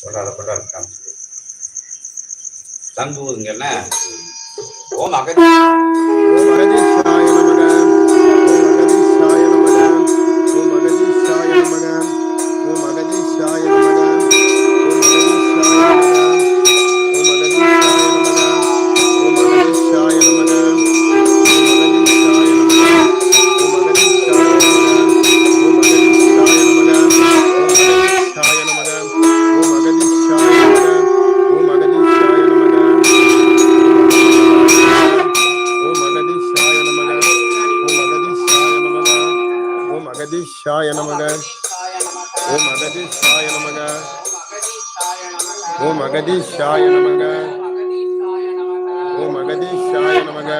கொண்டாட காமிச்சு சங்கு ஊதுங்க என்ன ஓம் அகதி ஓம் அகதீஷாய நமக ஓம் அகதீஷாய நமக ஓம் அகதீஷாய நமக ஓம் அகதீஷாய நமக ஓம் அகதீஷாய நமக ஓம் அகதீஷாய நமக ஓம் அகதீஷாய நமக ஓம் அகதீஷாய நமக ஓம் அகதீஷாய நமக ஓம் அகதீஷாய நமக ஓம் அகதீஷாய நமக ஓம் அகதீஷாய நமக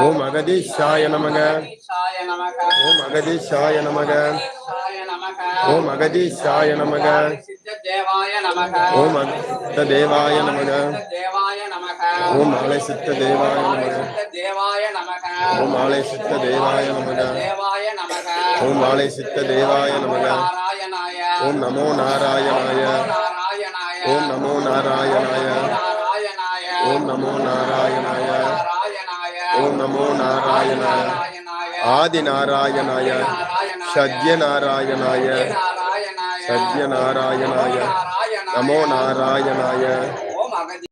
ஓம் அகதீஷாய நமக ஓம் அகதீஷாய நமக ஓம் அகதீஷாய நமக ஓம் அகதீஷாய நமக ஓம் அகத தேவாய நமக ஓம் ஆலை சித்த தேவாய நமக ஓம் ஆலை சித்த தேவாய நமக ஓம் ஆலை சித்த தேவாய நமக ஓம் நமோ நாராயணாய ஓம் நமோ நாராயணாய ஓம் நமோ நாராயணாய ஓம் நமோ நாராயணாய ஆதி நாராயணாய சத்ய நாராயணாய சத்ய நாராயணாய நமோ நாராயணாய